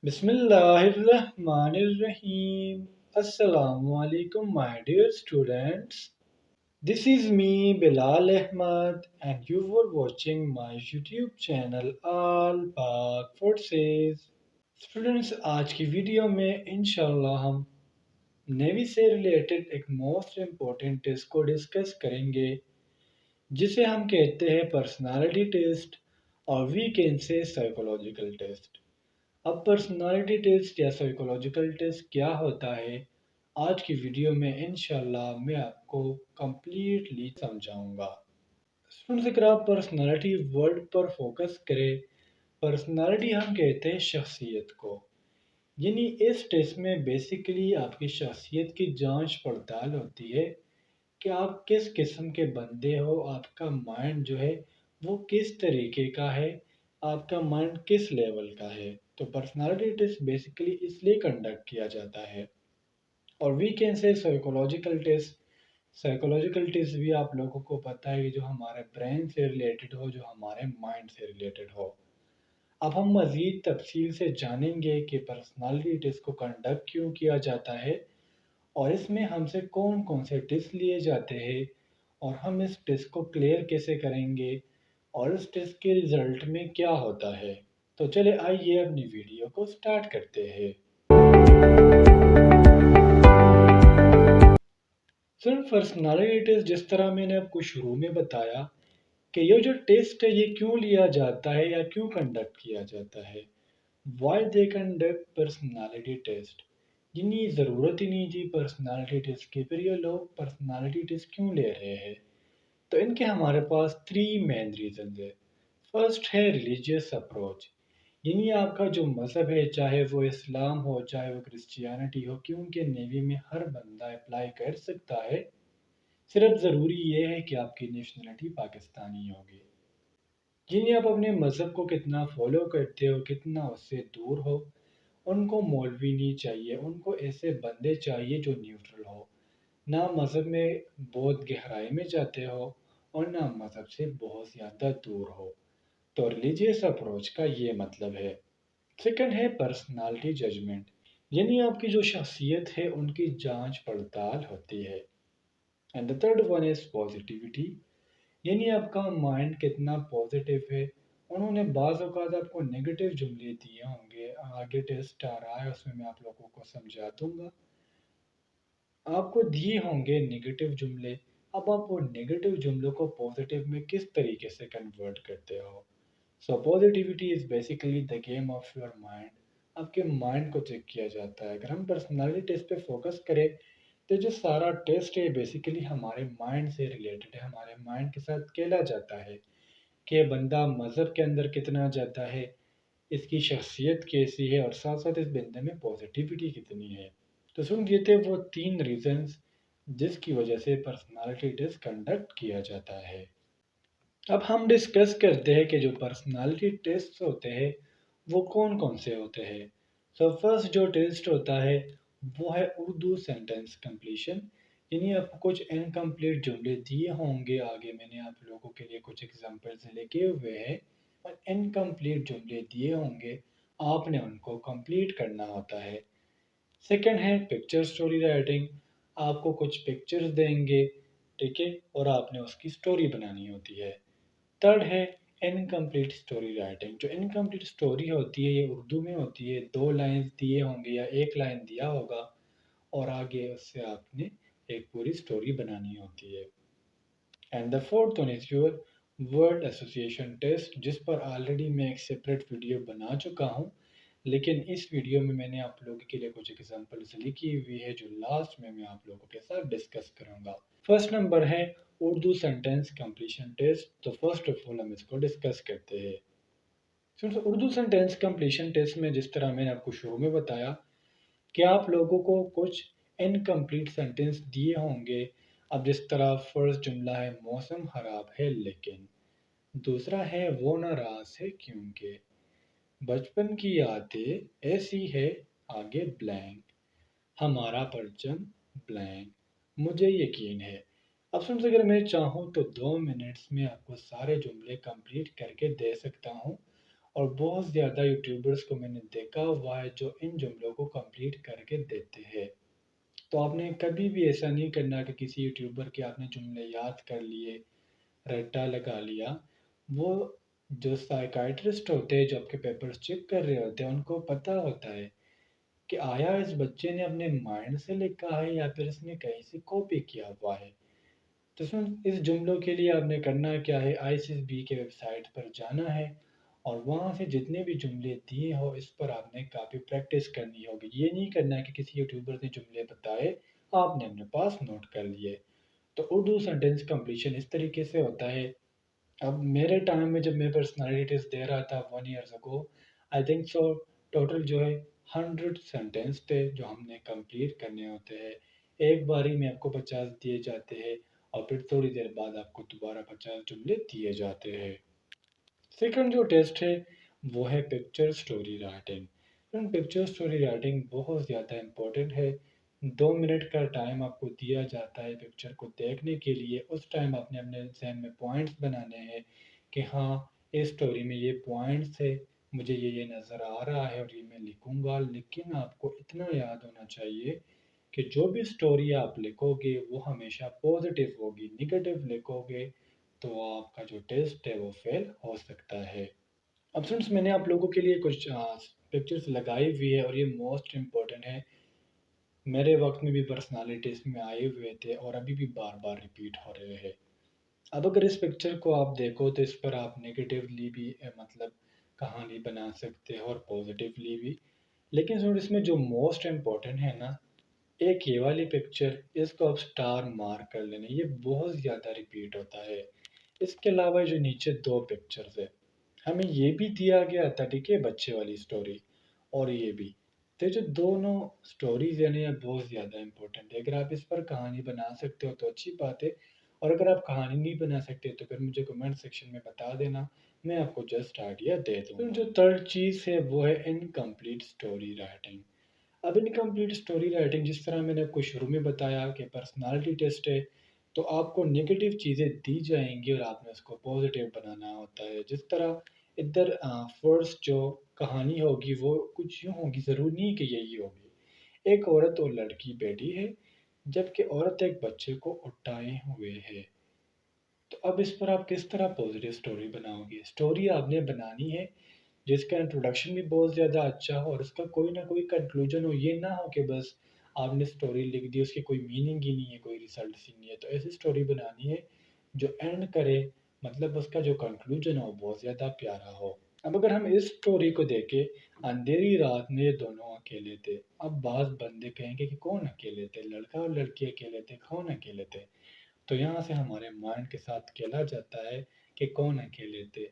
Bismillahirrahmanirrahim. Assalamu alaikum, my dear students. This is me, Bilal Ahmad, and you were watching my YouTube channel All Pak Forces. Students, आज की video में इंशाल्लाह हम navy से related एक most important test को discuss करेंगे जिसे हम कहते हैं पर्सनालिटी टेस्ट और वीकेंड से साइकोलॉजिकल टेस्ट। अब पर्सनालिटी टेस्ट या साइकोलॉजिकल टेस्ट क्या होता है, आज की वीडियो में इंशाल्लाह मैं आपको कंप्लीटली समझाऊंगा। स्टूडेंट्स, अगर आप पर्सनालिटी वर्ड पर फोकस करें, पर्सनालिटी हम कहते हैं शख्सियत को। यानी इस टेस्ट में बेसिकली आपकी शख्सियत की जांच पड़ताल होती है कि आप किस किस्म के बंदे हो, आपका माइंड जो है वो किस तरीके का है, आपका माइंड किस लेवल का है। तो पर्सनालिटी टेस्ट बेसिकली इसलिए कंडक्ट किया जाता है। और we can say psychological test. Psychological test भी आप लोगों को पता है कि जो हमारे ब्रेन से रिलेटेड हो, जो हमारे माइंड से रिलेटेड हो। अब हम मज़ीद तफसील से जानेंगे कि पर्सनालिटी टेस्ट को कंडक्ट क्यों किया जाता है और इसमें हमसे कौन कौन से टेस्ट लिए जाते हैं और हम इस टेस्ट को क्लियर कैसे करेंगे और इस टेस्ट के रिज़ल्ट में क्या होता है। तो चले आइए अपनी वीडियो को स्टार्ट करते हैं। सिर्फ पर्सनालिटी टेस्ट, जिस तरह मैंने आपको शुरू में बताया कि ये जो टेस्ट है ये क्यों लिया जाता है या क्यों कंडक्ट किया जाता है, why they conduct personality test. यानी ज़रूरत ही नहीं थी पर्सनालिटी टेस्ट की, फिर ये लोग पर्सनालिटी टेस्ट क्यों ले रहे हैं। तो इनके हमारे पास थ्री मेन रीज़न है। फर्स्ट है रिलीजियस अप्रोच। यानी आपका जो मज़हब है, चाहे वो इस्लाम हो चाहे वो क्रिश्चियनिटी हो, क्योंकि नेवी में हर बंदा अप्लाई कर सकता है। सिर्फ ज़रूरी ये है कि आपकी नेशनलिटी पाकिस्तानी होगी। यानी आप अपने मज़हब को कितना फॉलो करते हो, कितना उससे दूर हो, उनको मौलवी नहीं चाहिए, उनको ऐसे बंदे चाहिए जो न्यूट्रल हो, ना मज़हब में बहुत गहराई में जाते हो और ना मज़हब से बहुत ज़्यादा दूर हो। तो रिलीजियस अप्रोच का ये मतलब है। सेकंड है पर्सनालिटी जजमेंट। यानी आपकी जो शख्सियत है उनकी जांच पड़ताल होती है। And the third one is positivity. यानी आपका माइंड कितना पॉजिटिव है। उन्होंने बाज़ औक़ात आपको नेगेटिव जुमले दिए होंगे, आगे टेस्ट आ रहा है उसमें मैं आप लोगों को समझा दूंगा। आपको दिए होंगे नेगेटिव जुमले, अब आप वो नेगेटिव जुमलों को पॉजिटिव में किस तरीके से कन्वर्ट करते हो। So positivity is basically the game of your mind. आपके माइंड को चेक किया जाता है। अगर हम पर्सनालिटी टेस्ट पे फोकस करें तो जो सारा टेस्ट है बेसिकली हमारे माइंड से रिलेटेड है, हमारे माइंड के साथ खेला जाता है कि बंदा मज़हब के अंदर कितना जाता है, इसकी शख्सियत कैसी है और साथ साथ इस बंदे में पॉजिटिविटी कितनी है। तो सुन ये थे वो तीन रीजंस जिसकी वजह से पर्सनालिटी टेस्ट कंडक्ट किया जाता है। अब हम डिस्कस करते हैं कि जो पर्सनालिटी टेस्ट होते हैं वो कौन कौन से होते हैं। सो फर्स्ट जो टेस्ट होता है वो है उर्दू सेंटेंस कंप्लीशन। यानी आपको कुछ इनकम्प्लीट जुमले दिए होंगे, आगे मैंने आप लोगों के लिए कुछ एग्जांपल्स लिखे हुए हैं और इनकम्प्लीट जुमले दिए होंगे, आपने उनको कंप्लीट करना होता है। सेकंड है पिक्चर स्टोरी राइटिंग। आपको कुछ पिक्चर्स देंगे, ठीक है, और आपने उसकी स्टोरी बनानी होती है। थर्ड है इनकम्प्लीट स्टोरी राइटिंग। जो इनकम्प्लीट स्टोरी होती है ये उर्दू में होती है, दो लाइंस दिए होंगे या एक लाइन दिया होगा और आगे उससे आपने एक पूरी स्टोरी बनानी होती है। And the fourth one is your word association test, जिस पर ऑलरेडी मैं एक सेपरेट वीडियो बना चुका हूँ, लेकिन इस वीडियो में मैंने आप लोगों के लिए कुछ एग्जांपल्स लिखी हुई है जो लास्ट में मैं आप लोगों के साथ डिस्कस करूंगा। फर्स्ट नंबर है उर्दू सेंटेंस कंप्लीशन टेस्ट। तो फर्स्ट ऑफ ऑल हम इसको डिस्कस करते हैं। उर्दू सेंटेंस कंप्लीशन टेस्ट में जिस तरह मैंने आपको शुरू में बताया कि आप लोगों को कुछ इनकम्प्लीट सेंटेंस दिए होंगे। अब जिस तरह फर्स्ट जुमला है मौसम खराब है लेकिन, दूसरा है वो नाराज है क्योंकि, बचपन की यादें ऐसी है, आगे ब्लैंक, हमारा परचम ब्लैंक, मुझे यकीन है। अब फ्रेंड्स, अगर मैं चाहूँ तो 2 मिनट्स में आपको सारे जुमले कंप्लीट करके दे सकता हूँ और बहुत ज़्यादा यूट्यूबर्स को मैंने देखा हुआ है जो इन जुमलों को कंप्लीट करके देते हैं। तो आपने कभी भी ऐसा नहीं करना कि किसी यूट्यूबर के आपने जुमले याद कर लिए, रट्टा लगा लिया। वो जो साइकियाट्रिस्ट होते हैं, जो आपके पेपर्स चेक कर रहे होते हैं, उनको पता होता है कि आया इस बच्चे ने अपने माइंड से लिखा है या फिर इसने कहीं से कॉपी किया हुआ है। तो इस जुमलों के लिए आपने करना क्या है, आईसीएसबी के वेबसाइट पर जाना है और वहाँ से जितने भी जुमले दिए हो इस पर आपने काफ़ी प्रैक्टिस करनी होगी। ये नहीं करना है कि किसी यूट्यूबर ने जुमले बताए, आपने अपने पास नोट कर लिए। तो उर्दू सेंटेंस कंप्लीशन इस तरीके से होता है। अब मेरे टाइम में जब मैं पर्सनालिटी टेस्ट दे रहा था 1 years ago, I think so total जो है 100 सेंटेंस थे जो हमने कंप्लीट करने होते हैं। एक बारी में आपको 50 दिए जाते हैं और फिर थोड़ी देर बाद आपको दोबारा 50 जुमले दिए जाते हैं। सेकंड जो टेस्ट है वो है picture story writing. Picture story writing बहुत ज़्यादा इम्पोर्टेंट है। 2 मिनट का टाइम आपको दिया जाता है पिक्चर को देखने के लिए। उस टाइम आपने अपने जहन में पॉइंट्स बनाने हैं कि हाँ, इस स्टोरी में ये पॉइंट्स है, मुझे ये नज़र आ रहा है और ये मैं लिखूंगा। लेकिन आपको इतना याद होना चाहिए कि जो भी स्टोरी आप लिखोगे वो हमेशा पॉजिटिव होगी। नेगेटिव लिखोगे तो आपका जो टेस्ट है वो फेल हो सकता है। अब फ्रेंड्स, मैंने आप लोगों के लिए कुछ पिक्चर्स लगाई हुई है और ये मोस्ट इम्पोर्टेंट है। मेरे वक्त में भी पर्सनालिटीज में आए हुए थे और अभी भी बार बार रिपीट हो रहे हैं। अब अगर इस पिक्चर को आप देखो तो इस पर आप नेगेटिवली भी मतलब कहानी बना सकते हो और पॉजिटिवली भी। लेकिन फ्रेंड्स, इसमें जो मोस्ट इम्पोर्टेंट है ना, एक ये वाली पिक्चर, इसको आप स्टार मार्क कर लेना, ये बहुत ज़्यादा रिपीट होता है। इसके अलावा जो नीचे दो पिक्चर्स है, हमें ये भी दिया गया था, ठीक है, बच्चे वाली स्टोरी और ये भी। तो ये जो दोनों स्टोरीज है ना, ये बहुत ज़्यादा इंपॉर्टेंट है। अगर आप इस पर कहानी बना सकते हो तो अच्छी बात है, और अगर आप कहानी नहीं बना सकते तो फिर मुझे कमेंट सेक्शन में बता देना, मैं आपको जस्ट आइडिया दे दूँगा। फिर जो थर्ड चीज़ है वो है इनकम्प्लीट स्टोरी राइटिंग। अब इनकम्प्लीट स्टोरी राइटिंग, जिस तरह मैंने आपको शुरू में बताया कि पर्सनालिटी टेस्ट है, तो आपको नेगेटिव चीज़ें दी जाएंगी और आपने उसको पॉजिटिव बनाना होता है। जिस तरह इधर फर्स्ट जो कहानी होगी वो कुछ यूँ होगी, ज़रूरी नहीं कि यही होगी। एक औरत और लड़की बैठी है, जबकि औरत एक बच्चे को उठाए हुए है। तो अब इस पर आप किस तरह पॉजिटिव स्टोरी बनाओगे? स्टोरी आपने बनानी है जिसका इंट्रोडक्शन भी बहुत ज़्यादा अच्छा हो और उसका कोई ना कोई कंक्लूजन हो। ये ना हो कि बस आपने स्टोरी लिख दी, उसकी कोई मीनिंग ही नहीं है, कोई रिजल्ट ही नहीं है। तो ऐसी स्टोरी बनानी है जो एंड करे, मतलब उसका जो कंक्लूजन हो बहुत ज़्यादा प्यारा हो। अब अगर हम इस स्टोरी को देखें, अंधेरी रात में ये दोनों अकेले थे। अब बाज़ बंदे कहेंगे कि कौन अकेले थे, लड़का और लड़की अकेले थे, कौन अकेले थे? तो यहाँ से हमारे माइंड के साथ खेला जाता है कि कौन अकेले थे।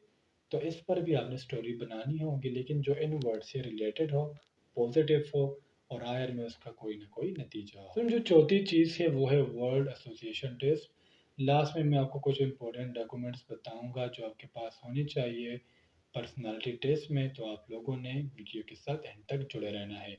तो इस पर भी आपने स्टोरी बनानी होगी, लेकिन जो इन वर्ड से रिलेटेड हो, पॉजिटिव हो और आयर में उसका कोई ना कोई नतीजा हो। तो जो चौथी चीज़ है वो है वर्ड एसोसिएशन टेस्ट। लास्ट में मैं आपको कुछ इंपॉर्टेंट डॉक्यूमेंट्स बताऊंगा जो आपके पास होने चाहिए पर्सनालिटी टेस्ट में। तो आप लोगों ने वीडियो के साथ एंड तक जुड़े रहना है।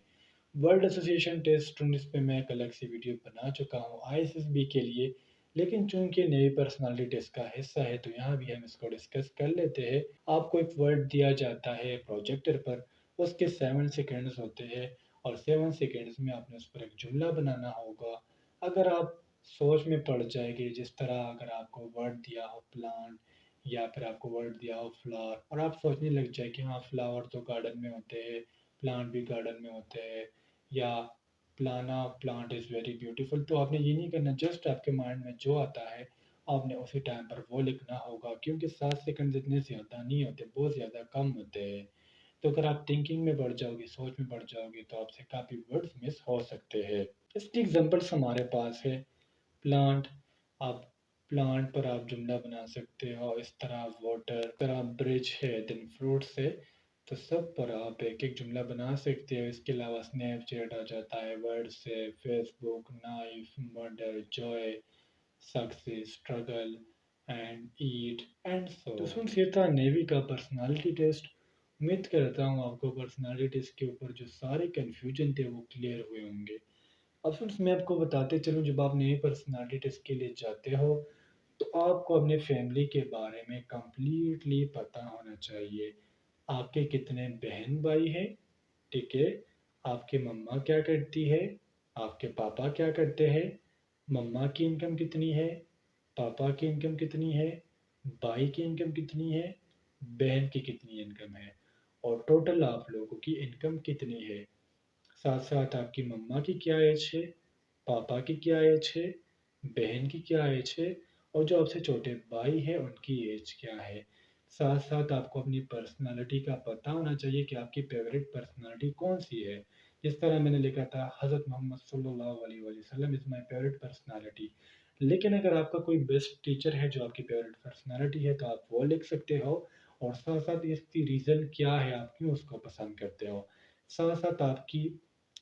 वर्ल्ड एसोसिएशन टेस्ट इस पे मैं एक अलग से वीडियो बना चुका हूँ आईएसएसबी के लिए। लेकिन चूंकि नई पर्सनालिटी टेस्ट का हिस्सा है तो यहाँ भी हम इसको डिस्कस कर लेते हैं। आपको एक वर्ड दिया जाता है प्रोजेक्टर पर, उसके 7 सेकेंड्स होते हैं और 7 सेकेंड्स में आपने उस पर एक जुमला बनाना होगा। अगर आप सोच में पड़ जाएगी, जिस तरह अगर आपको वर्ड दिया हो प्लांट या फिर आपको वर्ड दिया हो फ्लावर और आप सोचने लग जाए कि हाँ, फ्लावर तो गार्डन में होते हैं, प्लांट भी गार्डन में होते हैं, या प्लाना प्लांट इज़ वेरी ब्यूटीफुल, तो आपने ये नहीं करना। जस्ट आपके माइंड में जो आता है आपने उसी टाइम पर वो लिखना होगा, क्योंकि 7 सेकंड इतने ज़्यादा नहीं होते, बहुत ज़्यादा कम होते हैं। तो अगर आप थिंकिंग में बढ़ जाओगे, सोच में बढ़ जाओगे, तो आपसे काफ़ी वर्ड्स मिस हो सकते हैं। इसकी एग्जांपल्स हमारे पास है। प्लांट, आप प्लांट पर आप जुमला बना सकते हो इस तरह। वाटर पर आप ब्रिज है, देन फ्रूट्स है, तो सब पर आप एक एक जुमला बना सकते हो। इसके अलावा स्नैपचैट आ जाता है, वर्ड से Facebook, knife, murder, Joy, success, struggle and eat and so. तो सुन, ये था नेवी का पर्सनालिटी टेस्ट। उम्मीद करता हूँ आपको पर्सनालिटी टेस्ट के ऊपर जो सारे कन्फ्यूजन थे वो क्लियर हुए होंगे। अब फ्रेंड्स, मैं आपको बताते चलूँ, जब आप नए पर्सनालिटी टेस्ट के लिए जाते हो तो आपको अपने फैमिली के बारे में कंप्लीटली पता होना चाहिए। आपके कितने बहन भाई हैं, ठीक है, आपकी मम्मा क्या करती है, आपके पापा क्या करते हैं, मम्मा की इनकम कितनी है, पापा की इनकम कितनी है, भाई की इनकम कितनी है, बहन की कितनी इनकम है, और टोटल आप लोगों की इनकम कितनी है। साथ साथ आपकी मम्मा की क्या एज है, पापा की क्या एज है, बहन की क्या एज है, और जो आपसे छोटे भाई हैं उनकी एज क्या है। साथ साथ आपको अपनी पर्सनालिटी का पता होना चाहिए कि आपकी फेवरेट पर्सनालिटी कौन सी है। जिस तरह मैंने लिखा था, हज़रत मोहम्मद सल्लल्लाहु अलैहि वसल्लम इज़ माई फेवरेट पर्सनालिटी। लेकिन अगर आपका कोई बेस्ट टीचर है जो आपकी फेवरेट पर्सनालिटी है तो आप वो लिख सकते हो, और साथ साथ इसकी रीज़न क्या है, आप क्यों उसको पसंद करते हो। साथ साथ आपकी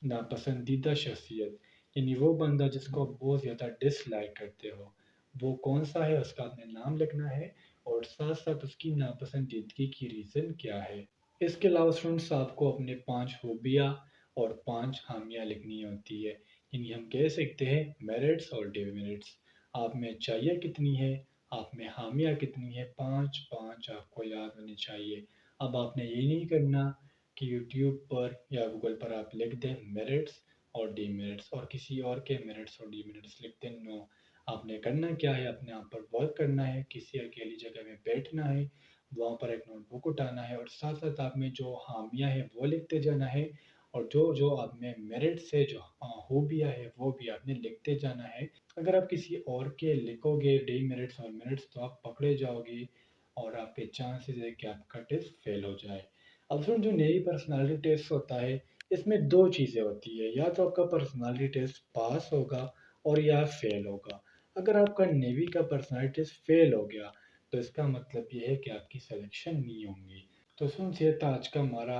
नापसंदीदा शख्सियत, यानी वो बंदा जिसको आप बहुत ज़्यादा डिसलाइक करते हो, वो कौन सा है उसका आपने नाम लिखना है, और साथ साथ उसकी नापसंदीदगी की रीज़न क्या है। इसके अलावा स्टूडेंट्स आपको अपने 5 खूबियाँ और 5 खामियाँ लिखनी होती है, यानी हम कह सकते हैं मेरिट्स और डिमेरिट्स। आप में अच्छाइयाँ कितनी है, आप में खामियाँ कितनी है, 5-5 आपको याद होनी चाहिए। अब आपने ये नहीं करना कि यूट्यूब पर या गूगल पर आप लिख दें मेरिट्स और डीमेरिट्स और किसी और के मेरिट्स और डीमेरिट्स लिख दें। नो, आपने करना क्या है, अपने आप पर वर्क करना है, किसी अकेली जगह में बैठना है, वहाँ पर एक नोटबुक उठाना है, और साथ साथ आप में जो खामियाँ हैं वो लिखते जाना है, और जो जो आप में मेरिट्स है, जो खूबियाँ है, वो भी आपने लिखते जाना है। अगर आप किसी और के लिखोगे डीमेरिट्स और मेरिट्स तो आप पकड़े जाओगे, और आपके चांसेस है कि आपका टेस्ट फेल हो जाए। अब सुन, जो नेवी पर्सनालिटी टेस्ट होता है, इसमें 2 चीज़ें होती है, या तो आपका पर्सनालिटी टेस्ट पास होगा और या फेल होगा। अगर आपका नेवी का पर्सनालिटी टेस्ट फेल हो गया, तो इसका मतलब ये है कि आपकी सिलेक्शन नहीं होंगी। तो सुन, ये था आज का हमारा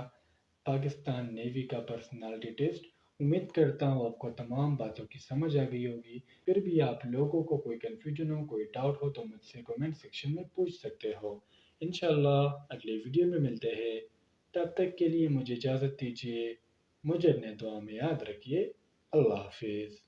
पाकिस्तान नेवी का पर्सनालिटी टेस्ट। उम्मीद करता हूँ आपको तमाम बातों की समझ आ गई होगी। फिर भी आप लोगों को कोई कन्फ्यूजन हो, कोई डाउट हो तो मुझसे कमेंट सेक्शन में पूछ सकते हो। इंशाल्लाह अगले वीडियो में मिलते हैं। तब तक के लिए मुझे इजाज़त दीजिए। मुझे अपने दुआ में याद रखिए। अल्लाह हाफिज़।